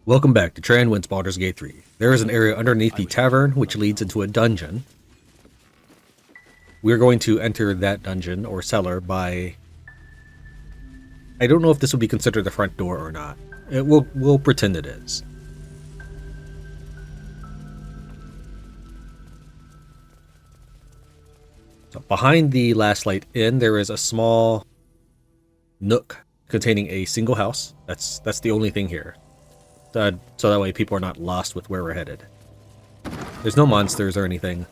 Welcome back to Tran wins Baldur's Gate 3. There is an area underneath the tavern which leads into a dungeon. We're going to enter that dungeon or cellar by... I don't know if this would be considered the front door or not. We'll pretend it is. So behind the Last Light Inn, there is a small nook containing a single house. That's the only thing here. So that way people are not lost with where we're headed. There's no monsters or anything.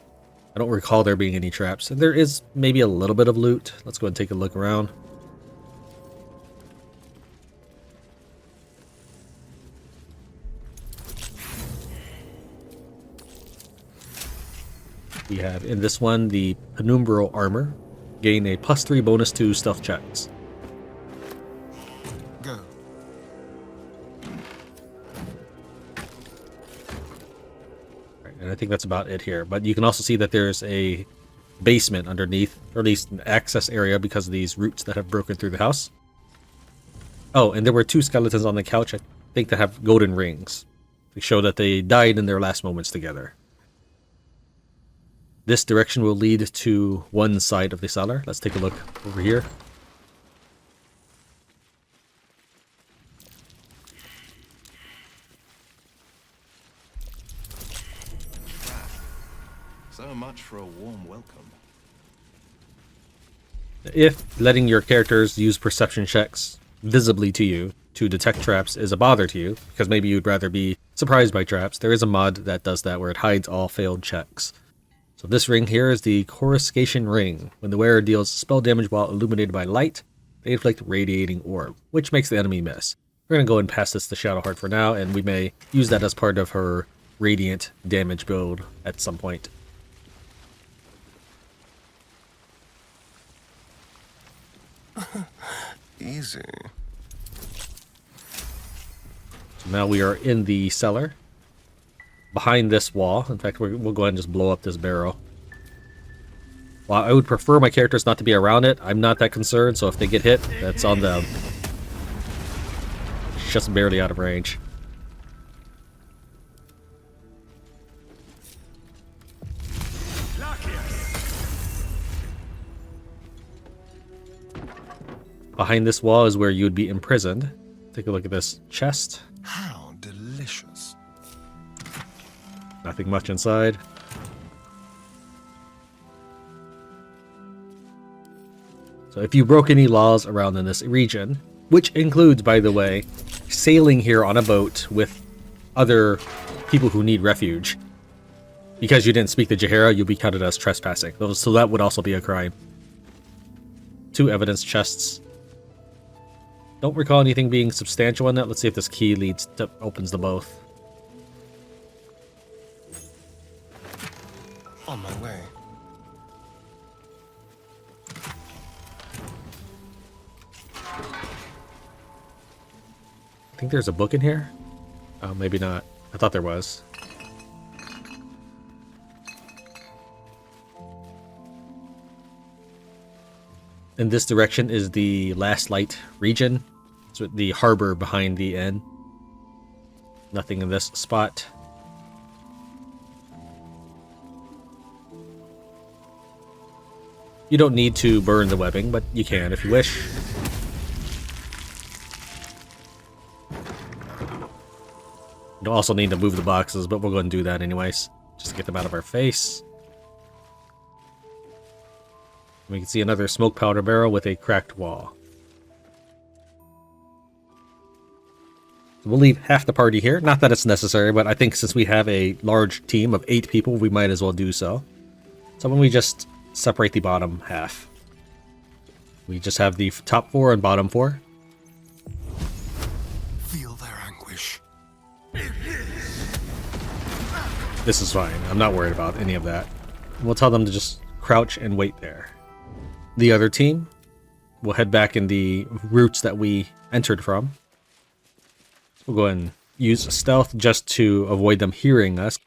I don't recall there being any traps. And there is maybe a little bit of loot. Let's go and take a look around. We have in this one the Penumbral Armor. Gain a +3 bonus to stealth checks. Go. And I think that's about it here. But you can also see that there's a basement underneath, or at least an access area because of these roots that have broken through the house. Oh, and there were 2 skeletons on the couch, I think, that have golden rings. They show that they died in their last moments together. This direction will lead to one side of the cellar. Let's take a look over here. So much for a warm welcome. If letting your characters use perception checks visibly to you to detect traps is a bother to you, because maybe you'd rather be surprised by traps, there is a mod that does that where it hides all failed checks. So this ring here is the Coruscation Ring. When the wearer deals spell damage while illuminated by light, they inflict Radiating Orb, which makes the enemy miss. We're going to go and pass this to Shadowheart for now, and we may use that as part of her Radiant damage build at some point. Easy. So now we are in the cellar. Behind this wall. In fact, we'll go ahead and just blow up this barrel. While I would prefer my characters not to be around it, I'm not that concerned, so if they get hit, that's on them. Just barely out of range. Behind this wall is where you would be imprisoned. Take a look at this chest. How delicious. Nothing much inside. So if you broke any laws around in this region, which includes, by the way, sailing here on a boat with other people who need refuge, because you didn't speak the Jahara, you'll be counted as trespassing. So that would also be a crime. 2 evidence chests. Don't recall anything being substantial in that. Let's see if this key opens the both. On my way. I think there's a book in here. Oh, maybe not. I thought there was. In this direction is the Last Light region. It's the harbor behind the inn. Nothing in this spot. You don't need to burn the webbing, but you can if you wish. You don't also need to move the boxes, but we'll go ahead and do that anyways, just to get them out of our face. We can see another smoke powder barrel with a cracked wall. So we'll leave half the party here. Not that it's necessary, but I think since we have a large team of 8 people, we might as well do so. So when we just separate the bottom half. We just have the top 4 and bottom 4. Feel their anguish. This is fine. I'm not worried about any of that. We'll tell them to just crouch and wait there. The other team will head back in the routes that we entered from. We'll go ahead and use stealth just to avoid them hearing us.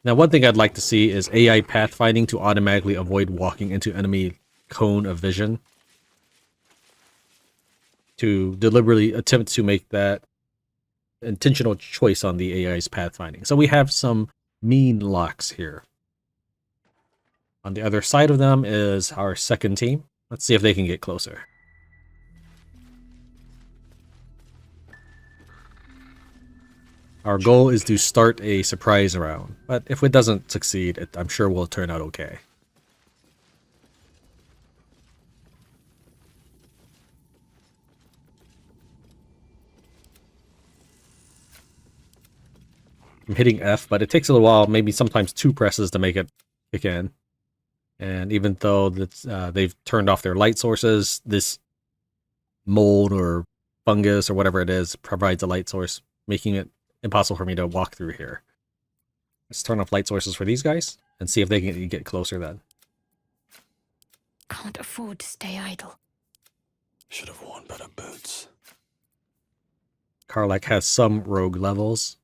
Now, one thing I'd like to see is AI pathfinding to automatically avoid walking into enemy cone of vision to deliberately attempt to make that intentional choice on the AI's pathfinding. So we have some Meenlocks here. On the other side of them is our second team. Let's see if they can get closer. Our goal is to start a surprise round, but if it doesn't succeed, I'm sure we'll turn out okay. I'm hitting F, but it takes a little while, maybe sometimes 2 presses to make it kick in. And even though they've turned off their light sources, this mold or fungus or whatever it is provides a light source, making it impossible for me to walk through here. Let's turn off light sources for these guys and see if they can get closer then. Can't afford to stay idle. Should have worn better boots. Karlach has some rogue levels.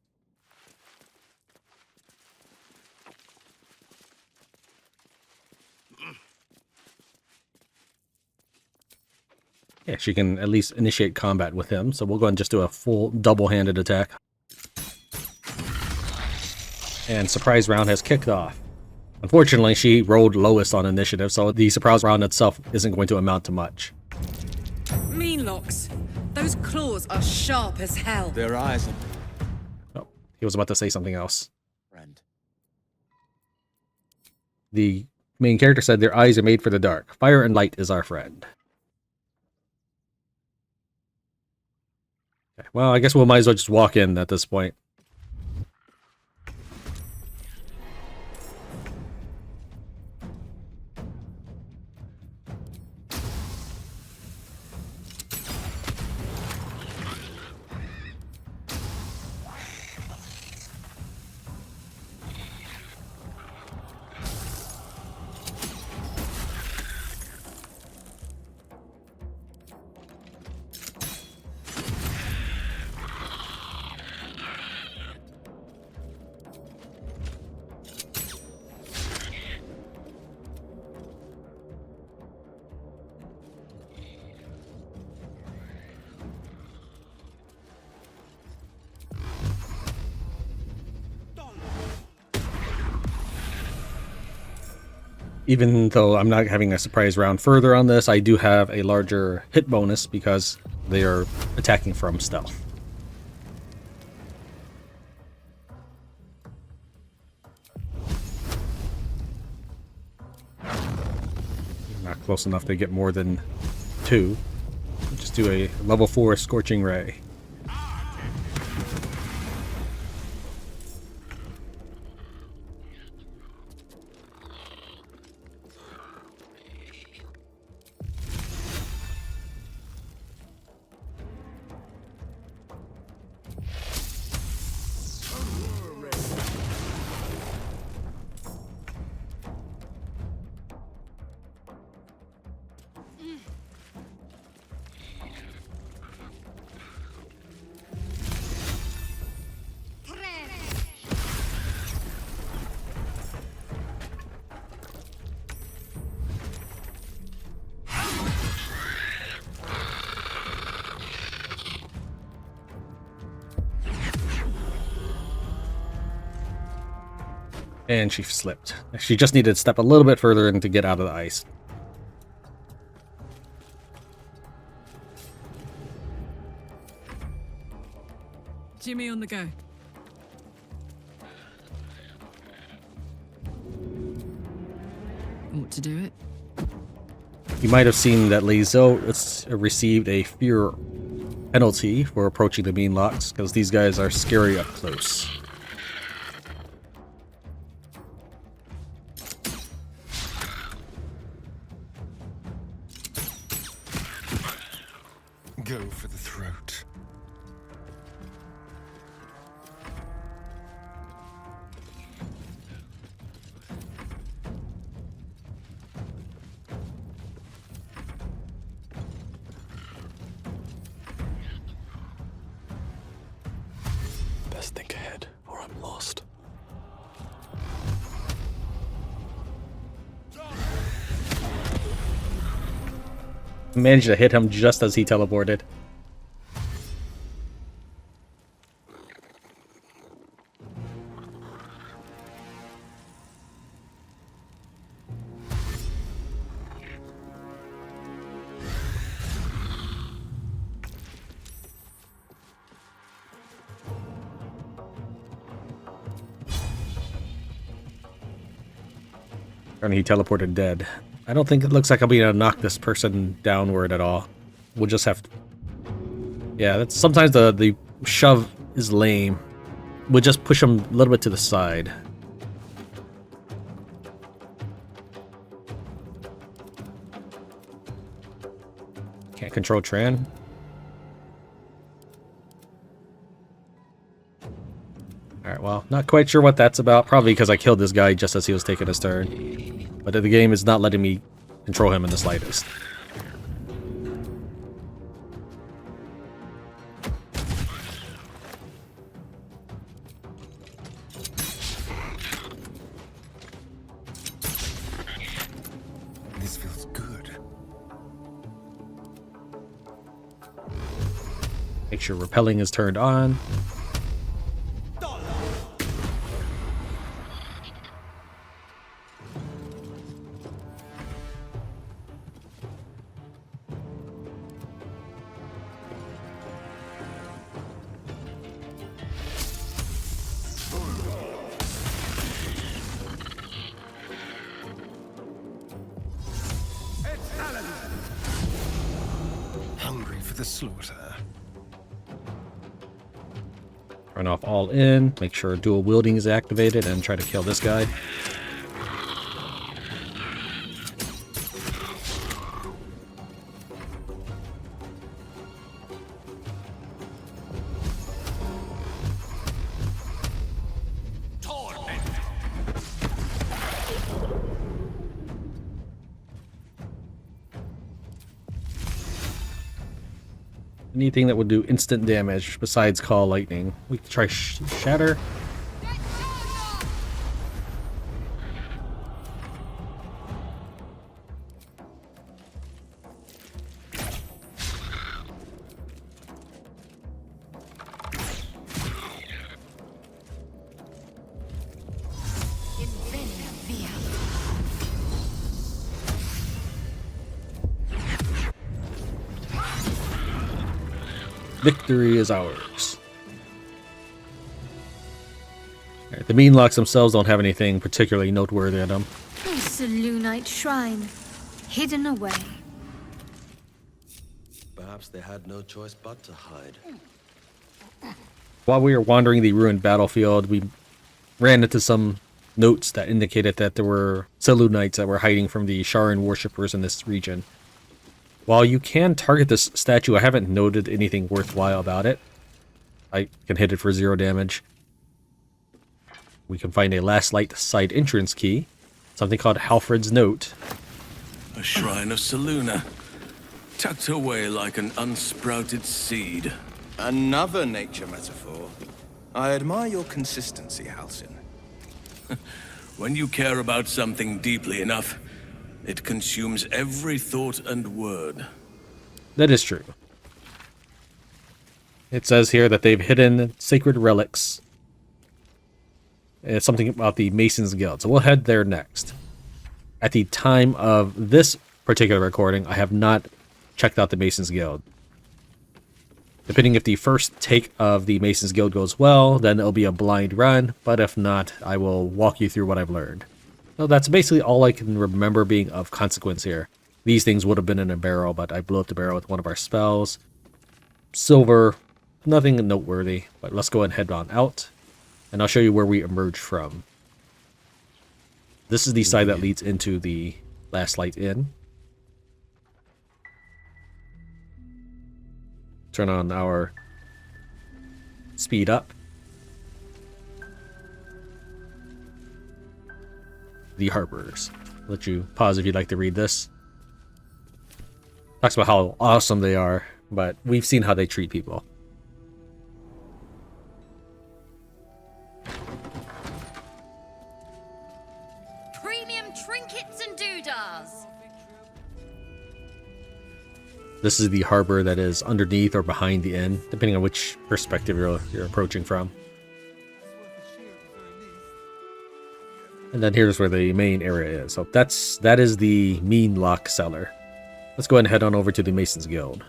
Yeah, she can at least initiate combat with him, so we'll go and just do a full double-handed attack. And surprise round has kicked off. Unfortunately, she rolled lowest on initiative, so the surprise round itself isn't going to amount to much. Meenlocks. Those claws are sharp as hell. Their eyes are Oh, he was about to say something else. friend. The main character said their eyes are made for the dark. Fire and light is our friend. Okay, well, I guess we might as well just walk in at this point. Even though I'm not having a surprise round further on this, I do have a larger hit bonus because they are attacking from stealth. Not close enough to get more than 2. Just do a level 4 Scorching Ray. And she slipped. She just needed to step a little bit further in to get out of the ice. Jimmy on the go. Want to do it? You might have seen that Lizo received a fear penalty for approaching the Meenlocks, because these guys are scary up close. Go for the throat. Best think ahead, or I'm lost. Managed to hit him just as he teleported. And he teleported dead. I don't think it looks like I'll be able to knock this person downward at all. We'll just have to... Yeah, that's sometimes the shove is lame. We'll just push him a little bit to the side. Can't control Tran. Alright, well, not quite sure what that's about. Probably because I killed this guy just as he was taking his turn. But the game is not letting me control him in the slightest. This feels good. Make sure repelling is turned on. Hungry for the slaughter. Run off all in. Make sure dual wielding is activated and try to kill this guy. Anything that would do instant damage besides Call Lightning. We can try Shatter. Victory is ours. Right, the Meenlocks themselves don't have anything particularly noteworthy in them. A Selûnite shrine, hidden away. Perhaps they had no choice but to hide. While we were wandering the ruined battlefield, we ran into some notes that indicated that there were Selûnites that were hiding from the Sharran worshippers in this region. While you can target this statue, I haven't noted anything worthwhile about it. I can hit it for 0 damage. We can find a Last Light side entrance key. Something called Halfred's Note. A shrine of Selûna, tucked away like an unsprouted seed. Another nature metaphor. I admire your consistency, Halcyon. When you care about something deeply enough, it consumes every thought and word. That is true. It says here that they've hidden sacred relics. It's something about the Masons Guild, so we'll head there next. At the time of this particular recording, I have not checked out the Masons Guild. Depending if the first take of the Masons Guild goes well, then it'll be a blind run, but if not, I will walk you through what I've learned. So that's basically all I can remember being of consequence here. These things would have been in a barrel, but I blew up the barrel with one of our spells. Silver, nothing noteworthy, but let's go ahead and head on out, and I'll show you where we emerged from. This is the side that leads into the Last Light Inn. Turn on our speed up. The Harpers. Let you pause if you'd like to read this. Talks about how awesome they are, but we've seen how they treat people. Premium trinkets and doodahs. This is the harbor that is underneath or behind the inn, depending on which perspective you're approaching from. And then here's where the main area is. So that is the Meenlocks cellar. Let's go ahead and head on over to the Mason's Guild.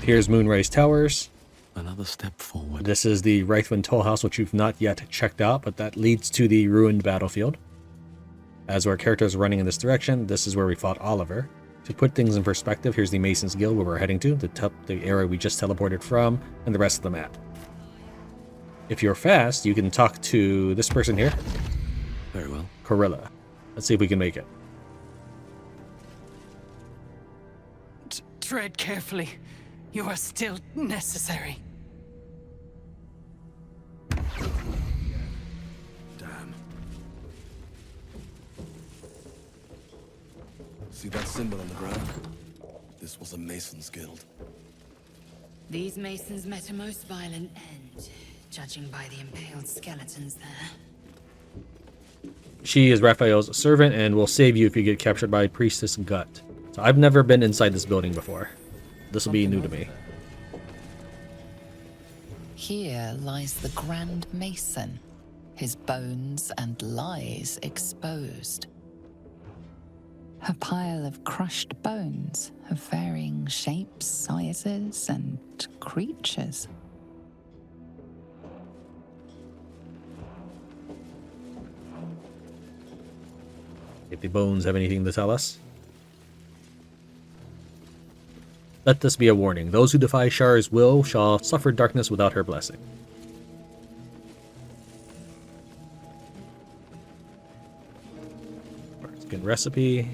Here's Moonrise Towers. Another step forward. This is the Reithwin toll house, which you've not yet checked out, but that leads to the ruined battlefield. As our characters are running in this direction, this is where we fought Oliver. To put things in perspective, here's the Mason's Guild where we're heading to, the area we just teleported from, and the rest of the map. If you're fast, you can talk to this person here. Very well. Corilla. Let's see if we can make it. Tread carefully. You are still necessary. Damn. See that symbol on the ground? This was a Mason's Guild. These masons met a most violent end, judging by the impaled skeletons there. She is Raphael's servant and will save you if you get captured by Priestess Gut. So I've never been inside this building before. This will be new to me. Here lies the Grand Mason, his bones and lies exposed. A pile of crushed bones of varying shapes, sizes, and creatures. If the bones have anything to tell us. Let this be a warning. Those who defy Shar's will shall suffer darkness without her blessing. Let's get recipe.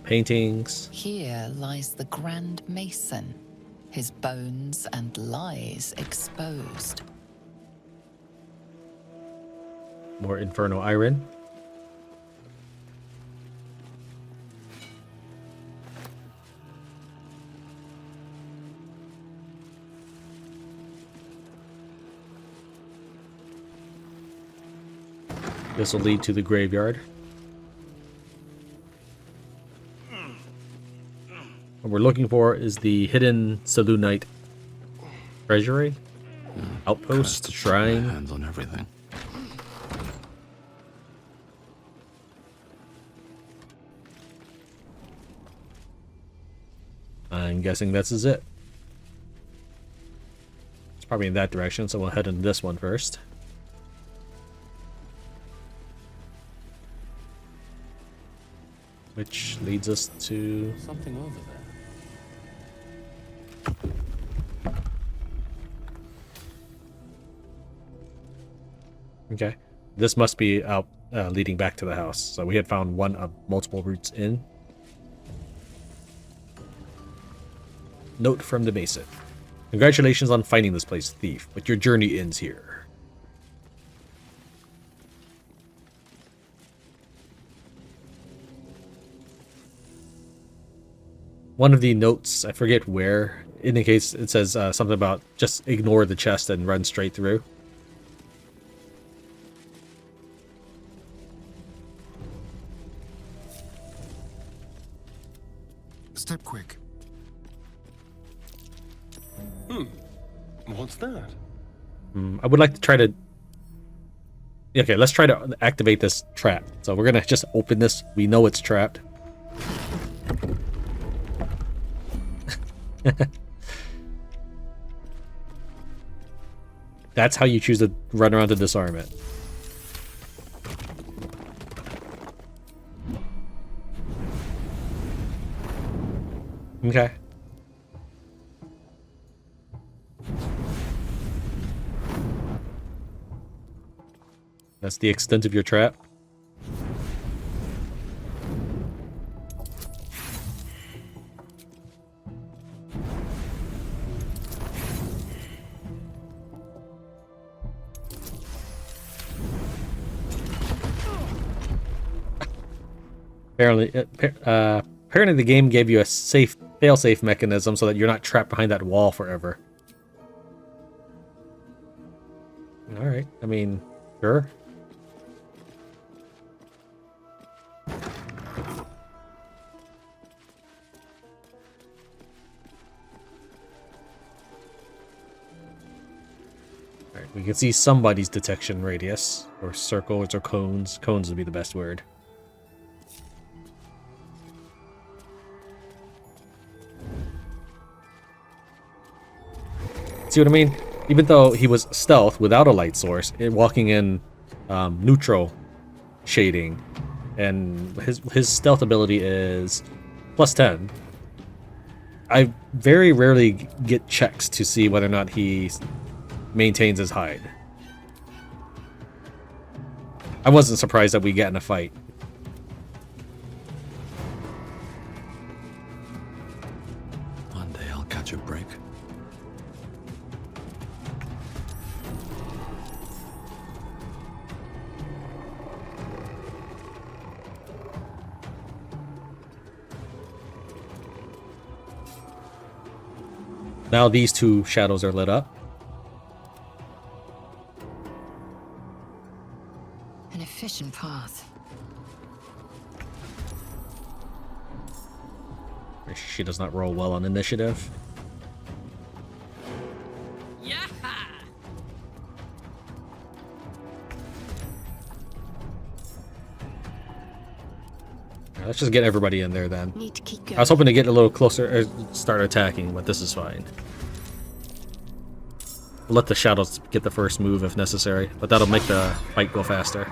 Paintings. Here lies the Grand Mason, his bones and lies exposed. More Inferno Iron. This will lead to the graveyard. What we're looking for is the hidden Selûnite treasury, outpost, shrine. Hands on everything. I'm guessing this is it. It's probably in that direction, so we'll head in this one first. Which leads us to Something over there. Okay. This must be out leading back to the house. So we had found one of multiple routes in. Note from the Mason. Congratulations on finding this place, thief, but your journey ends here. One of the notes, I forget where, indicates, it says something about just ignore the chest and run straight through. Step quick. What's that? I would like to try to... Okay, let's try to activate this trap. So we're going to just open this. We know it's trapped. That's how you choose to run around to disarm it. Okay. That's the extent of your trap. Apparently the game gave you a safe failsafe mechanism so that you're not trapped behind that wall forever. Alright, I mean, sure. Alright, we can see somebody's detection radius, or circles, or cones. Cones would be the best word. See what I mean? Even though he was stealth without a light source, walking in neutral shading, and his stealth ability is +10. I very rarely get checks to see whether or not he maintains his hide. I wasn't surprised that we get in a fight. One day I'll catch a break. Now these two shadows are lit up. An efficient path. She does not roll well on initiative. Let's just get everybody in there then. Need to keep going. I was hoping to get a little closer, or start attacking, but this is fine. We'll let the shadows get the first move if necessary, but that'll make the fight go faster.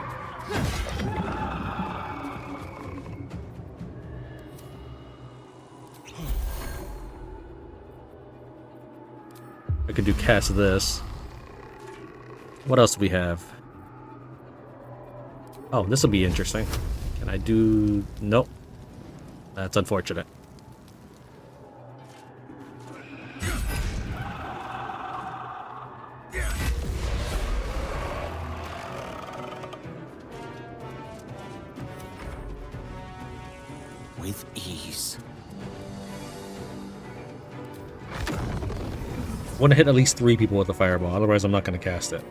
I could do cast this. What else do we have? Oh, this will be interesting. Can I do... Nope. That's unfortunate. With ease. I want to hit at least 3 people with the fireball, otherwise I'm not going to cast it.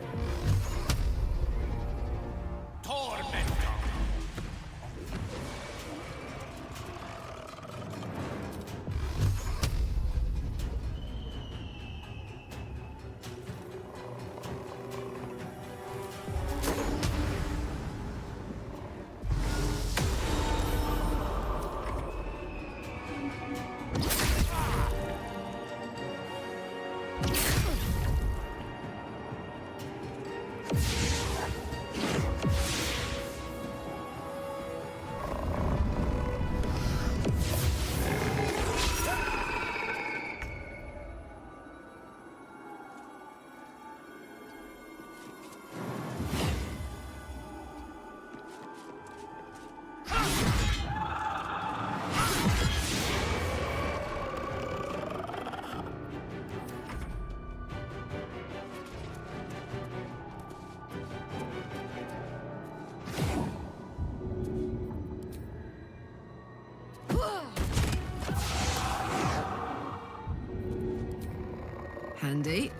Handy.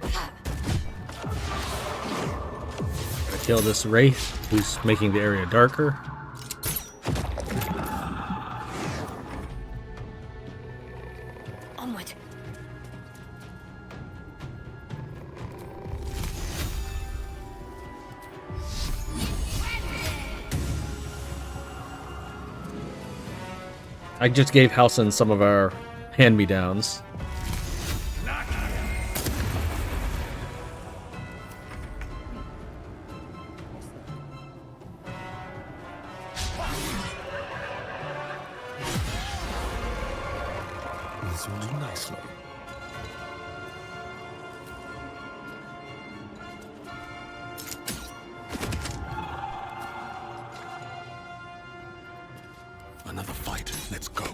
Gotta kill this wraith who's making the area darker. Onward. I just gave Halson some of our hand-me-downs. This will do nicely. Another fight. Let's go.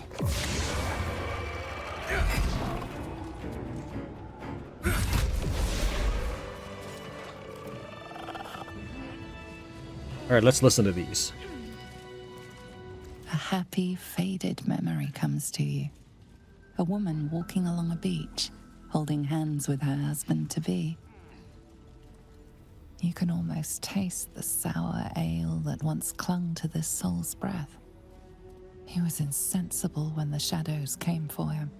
Alright, let's listen to these. A happy, faded memory comes to you. a woman walking along a beach, holding hands with her husband-to-be. You can almost taste the sour ale that once clung to this soul's breath. He was insensible when the shadows came for him.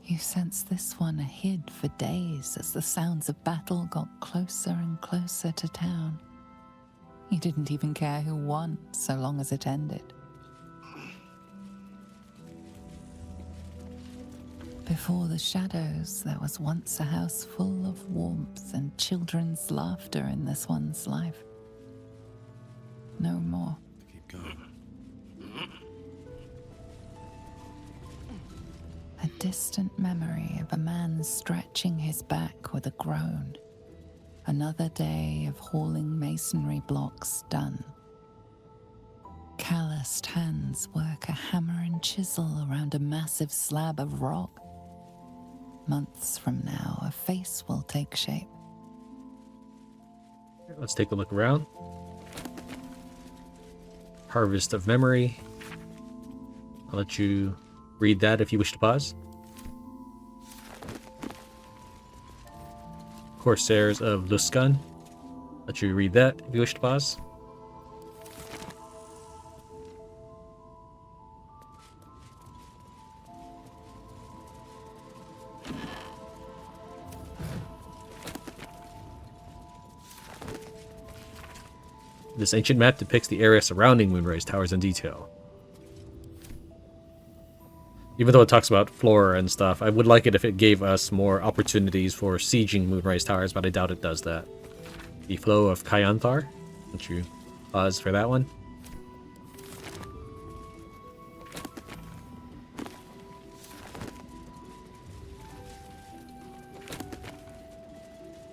You sense this one hid for days as the sounds of battle got closer and closer to town. He didn't even care who won, so long as it ended. Before the shadows, there was once a house full of warmth and children's laughter in this one's life. No more. Keep going. A distant memory of a man stretching his back with a groan. Another day of hauling masonry blocks done. Calloused hands work a hammer and chisel around a massive slab of rock. Months from now, a face will take shape. Let's take a look around. Harvest of Memory. I'll let you read that if you wish to pause. Corsairs of Luskan. Let you read that if you wish to pause. This ancient map depicts the area surrounding Moonrise Towers in detail. Even though it talks about flora and stuff, I would like it if it gave us more opportunities for sieging Moonrise Towers, but I doubt it does that. The Flow of Kyanthar. Let you pause for that one.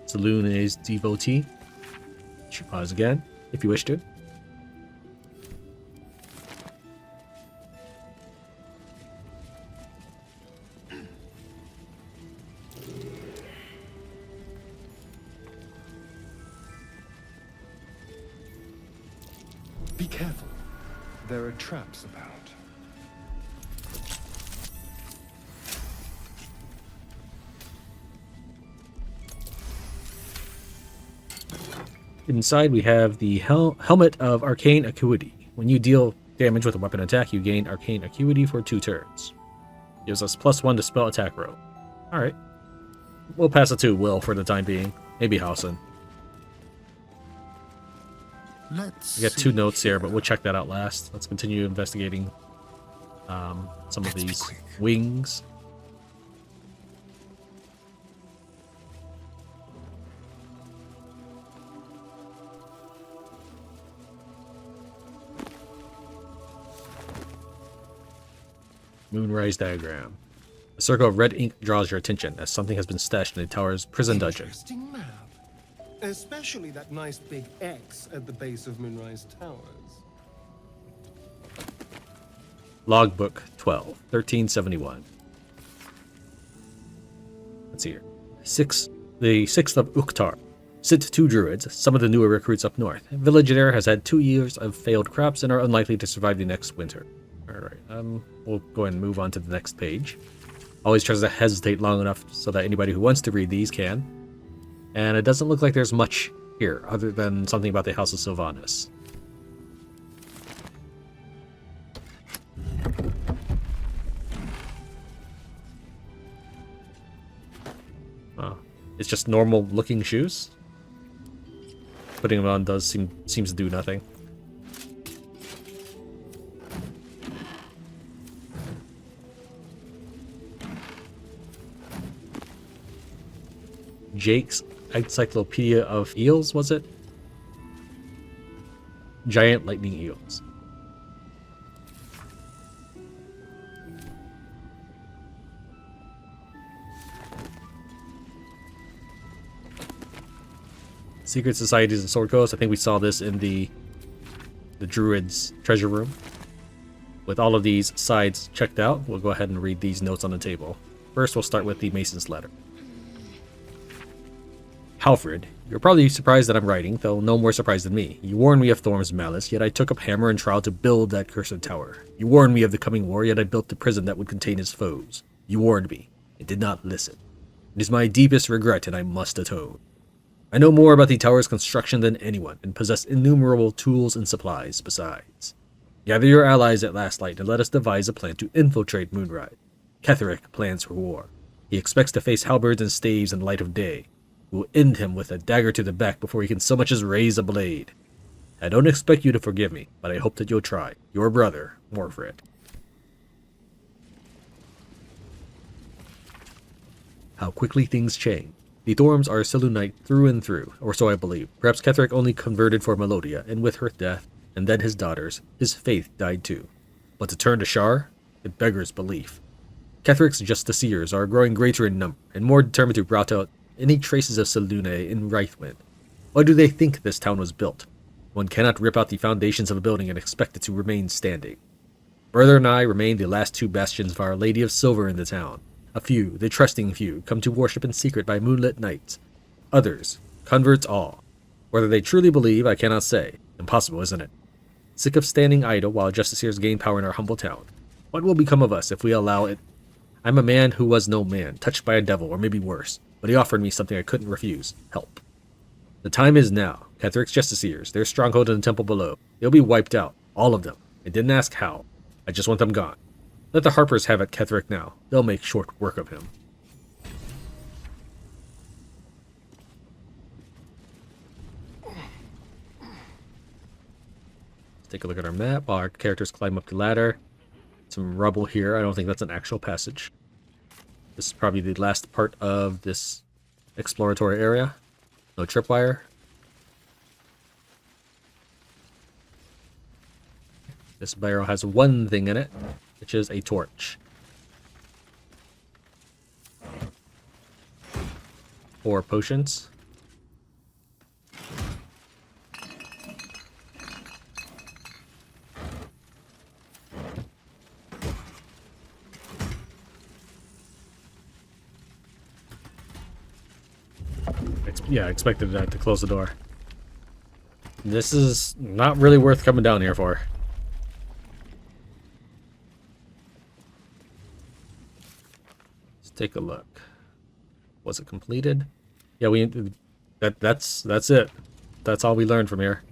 Selûnite's Devotee. Let you pause again, if you wish to. Be careful. There are traps about. Inside we have the Helmet of Arcane Acuity. When you deal damage with a weapon attack, you gain Arcane Acuity for 2 turns. Gives us +1 to spell attack roll. Alright. We'll pass it to Will for the time being. Maybe Hausen. We got 2 notes here, but we'll check that out last. Let's continue investigating some of these wings. Moonrise diagram. A circle of red ink draws your attention as something has been stashed in the tower's prison dungeon. Interesting map. Especially that nice big X at the base of Moonrise Towers. Logbook 12, 1371. Let's see here. The 6th of Uktar. Sit 2 druids, some of the newer recruits up north. Village there has had 2 years of failed crops and are unlikely to survive the next winter. Alright, we'll go ahead and move on to the next page. Always tries to hesitate long enough so that anybody who wants to read these can. And it doesn't look like there's much here, other than something about the House of Sylvanas. Oh, it's just normal looking shoes? Putting them on seems to do nothing. Jake's Encyclopedia of Eels, was it? Giant lightning eels. Secret Societies and Sword Coast. I think we saw this in the Druid's treasure room. With all of these sides checked out, we'll go ahead and read these notes on the table. First, we'll start with the Mason's Letter. Halfred, you're probably surprised that I'm writing, though no more surprised than me. You warned me of Thorm's malice, yet I took up hammer and trowel to build that cursed tower. You warned me of the coming war, yet I built the prison that would contain his foes. You warned me, and did not listen. It is my deepest regret, and I must atone. I know more about the tower's construction than anyone, and possess innumerable tools and supplies besides. Gather your allies at last light, and let us devise a plan to infiltrate Moonrise. Ketheric plans for war. He expects to face halberds and staves in the light of day. We will end him with a dagger to the back before he can so much as raise a blade. I don't expect you to forgive me, but I hope that you'll try. Your brother, Morfred. How quickly things change. The Thorms are Selûnite through and through, or so I believe. Perhaps Ketheric only converted for Melodia, and with her death, and then his daughters, his faith died too. But to turn to Shar, it beggars belief. Ketheric's justiciars are growing greater in number, and more determined to rout out any traces of Selûnite in Reithwin. Why do they think this town was built? One cannot rip out the foundations of a building and expect it to remain standing. Brother and I remain the last two bastions of Our Lady of Silver in the town. A few, the trusting few, come to worship in secret by moonlit nights. Others, converts all. Whether they truly believe, I cannot say. Impossible, isn't it? Sick of standing idle while justiciars gain power in our humble town. What will become of us if we allow it? I'm a man who was no man, touched by a devil, or maybe worse, but he offered me something I couldn't refuse, help. The time is now. Ketheric's justiciars, their stronghold in the temple below, they'll be wiped out, all of them. I didn't ask how. I just want them gone. Let the Harpers have at Ketheric now. They'll make short work of him. Let's take a look at our map while our characters climb up the ladder. Some rubble here. I don't think that's an actual passage. This is probably the last part of this exploratory area. No tripwire. This barrel has one thing in it, which is a torch. 4 potions. Yeah, I expected that to close the door. This is not really worth coming down here for. Let's take a look. Was it completed? Yeah, that's it. That's all we learned from here.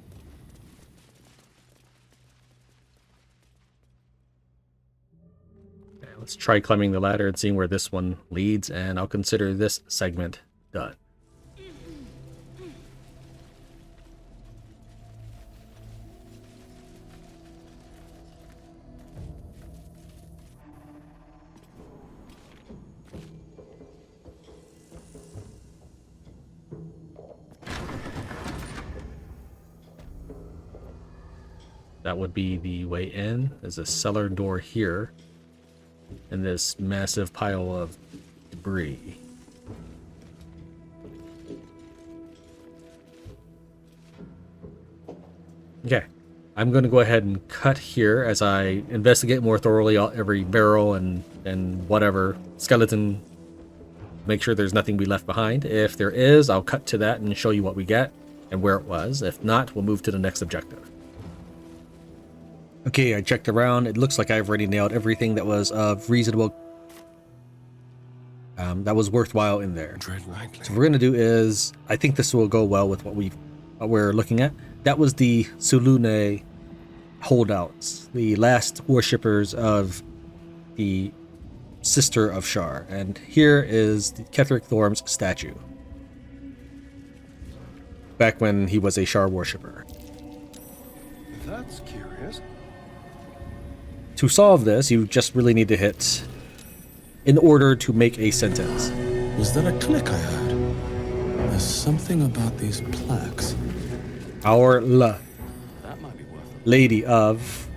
Okay, let's try climbing the ladder and seeing where this one leads, and I'll consider this segment done. That would be the way in. There's a cellar door here. And this massive pile of debris. Okay. I'm going to go ahead and cut here as I investigate more thoroughly every barrel and whatever skeleton. Make sure there's nothing we left behind. If there is, I'll cut to that and show you what we get and where it was. If not, we'll move to the next objective. Okay, I checked around. It looks like I've already nailed everything that was of reasonable, that was worthwhile in there. So what we're gonna do is, I think this will go well with what we're looking at. That was the Selûnite holdouts, the last worshippers of the sister of Shar, and here is the Ketheric Thorm's statue. Back when he was a Shar worshipper. That's curious. To solve this, you just really need to hit in order to make a sentence. Was that a click I heard? There's something about these plaques. Our That might be worth it. Lady of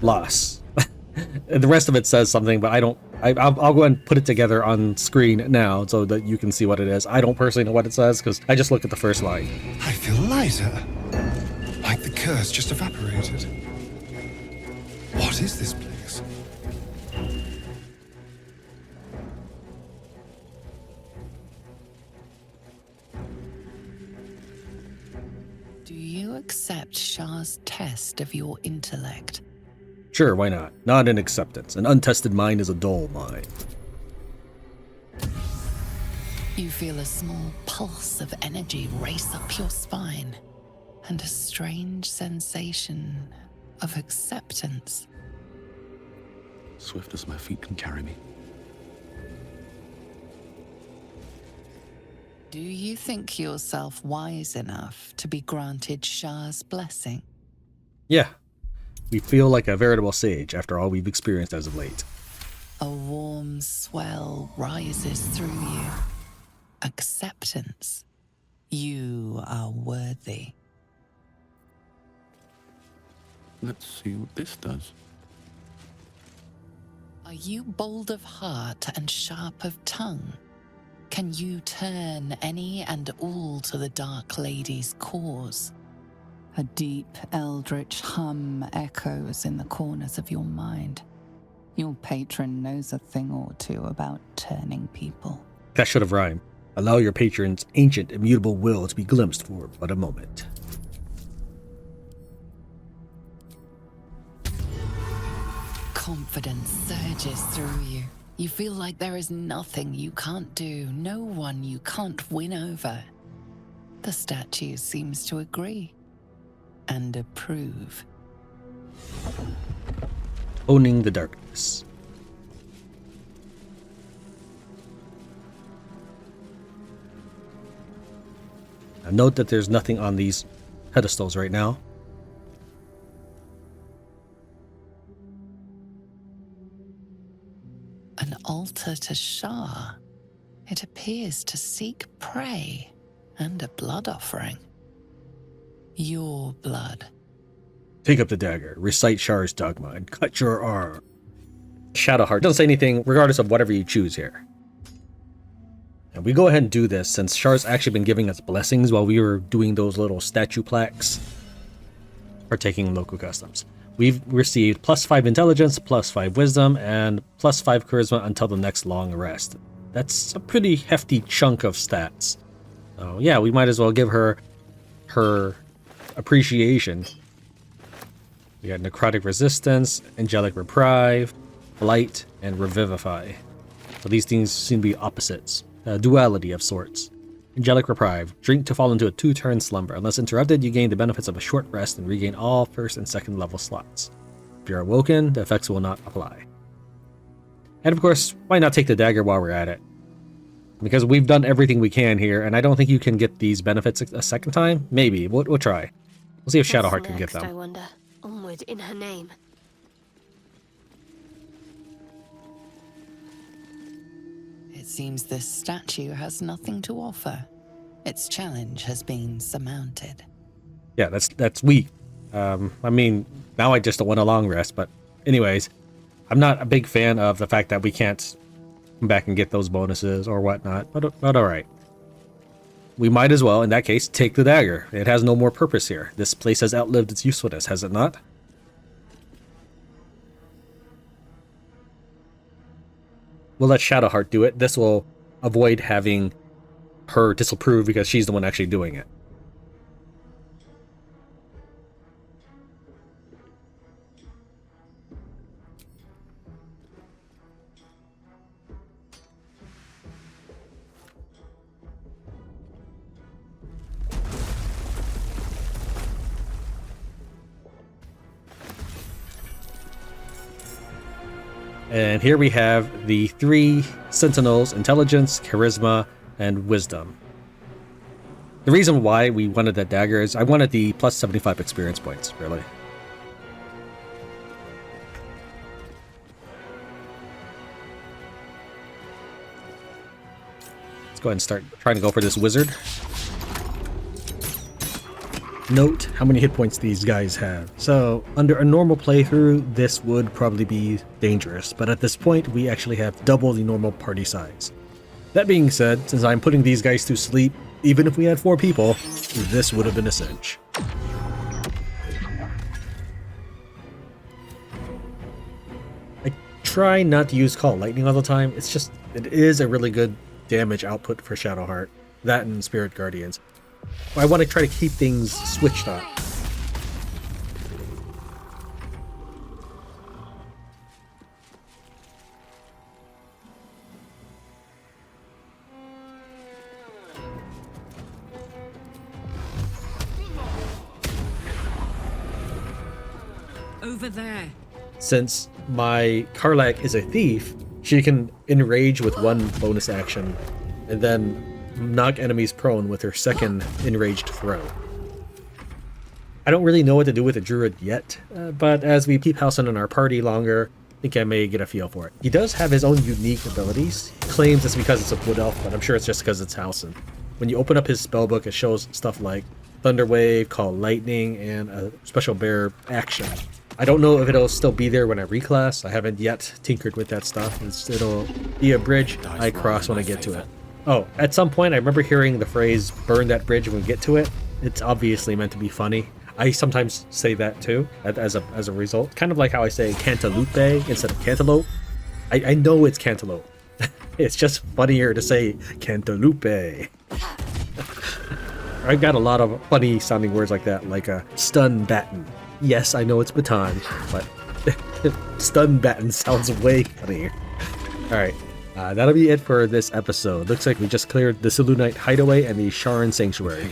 Loss. The rest of it says something, but I'll go ahead and put it together on screen now so that you can see what it is. I don't personally know what it says because I just looked at the first line. I feel lighter. Like the curse just evaporated. What is this place? you accept Shah's test of your intellect? Sure, why not? Not an acceptance. An untested mind is a dull mind. You feel a small pulse of energy race up your spine, and a strange sensation of acceptance. Swift as my feet can carry me. Do you think yourself wise enough to be granted Shah's blessing? Yeah. We feel like a veritable sage after all we've experienced as of late. A warm swell rises through you. Acceptance. You are worthy. Let's see what this does. Are you bold of heart and sharp of tongue? Can you turn any and all to the Dark Lady's cause? A deep eldritch hum echoes in the corners of your mind. Your patron knows a thing or two about turning people. That should have rhymed. Allow your patron's ancient, immutable will to be glimpsed for but a moment. Confidence surges through you. You feel like there is nothing you can't do, no one you can't win over. The statue seems to agree and approve. Owning the darkness. Now note that there's nothing on these pedestals right now. An altar to Shah. It appears to seek prey and a blood offering. Your blood. Take up the dagger, recite Shar's dogma, and cut your arm. Shadowheart doesn't say anything regardless of whatever you choose here. And we go ahead and do this since Shar's actually been giving us blessings while we were doing those little statue plaques. Partaking in local customs. We've received +5 intelligence, +5 wisdom, and +5 charisma until the next long rest. That's a pretty hefty chunk of stats. So yeah, we might as well give her appreciation. We got necrotic resistance, angelic reprieve, blight, and revivify. So these things seem to be opposites. A duality of sorts. Angelic reprieve. Drink to fall into a 2-turn slumber. Unless interrupted, you gain the benefits of a short rest and regain all 1st and 2nd level slots. If you're awoken, the effects will not apply. And of course, why not take the dagger while we're at it? Because we've done everything we can here, and I don't think you can get these benefits a second time. Maybe. We'll try. We'll see if Shadowheart can get them. I wonder. Onward in her name. It seems this statue has nothing to offer. Its challenge has been surmounted. Yeah, that's weak. I mean, now I just don't want a long rest, but anyways, I'm not a big fan of the fact that we can't come back and get those bonuses or whatnot, but alright. We might as well, in that case, take the dagger. It has no more purpose here. This place has outlived its usefulness, has it not? We'll let Shadowheart do it. This will avoid having her disapprove because she's the one actually doing it. And here we have the 3 Sentinels, Intelligence, Charisma, and Wisdom. The reason why we wanted that dagger is I wanted the +75 experience points, really. Let's go ahead and start trying to go for this wizard. Note how many hit points these guys have. So, under a normal playthrough, this would probably be dangerous, but at this point, we actually have double the normal party size. That being said, since I'm putting these guys to sleep, even if we had 4 people, this would have been a cinch. I try not to use Call Lightning all the time, it is a really good damage output for Shadowheart. That and Spirit Guardians. I want to try to keep things switched up. Over there. Since my Karlak is a thief, she can enrage with one bonus action and then knock enemies prone with her second enraged throw. I don't really know what to do with the druid yet, but as we keep Halsin in our party longer, I think I may get a feel for it. He does have his own unique abilities. He claims it's because it's a wood elf, but I'm sure it's just because it's Halsin. When you open up his spellbook, it shows stuff like Thunder Wave, Call Lightning, and a special bear action. I don't know if it'll still be there when I reclass. I haven't yet tinkered with that stuff. It'll be a bridge I cross when I get to it. Oh, at some point I remember hearing the phrase, burn that bridge when we get to it. It's obviously meant to be funny. I sometimes say that too, as a result. Kind of like how I say cantaloupe instead of cantaloupe. I know it's cantaloupe. It's just funnier to say cantaloupe. I've got a lot of funny sounding words like that, like a stun batten. Yes, I know it's baton, but stun batten sounds way funnier. Alright, that'll be it for this episode. Looks like we just cleared the Selûnite hideaway and the Sharran Sanctuary.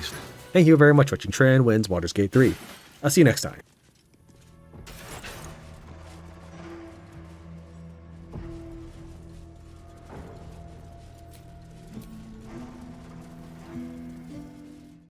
Thank you very much for watching Tran Wins Baldur's Gate 3. I'll see you next time.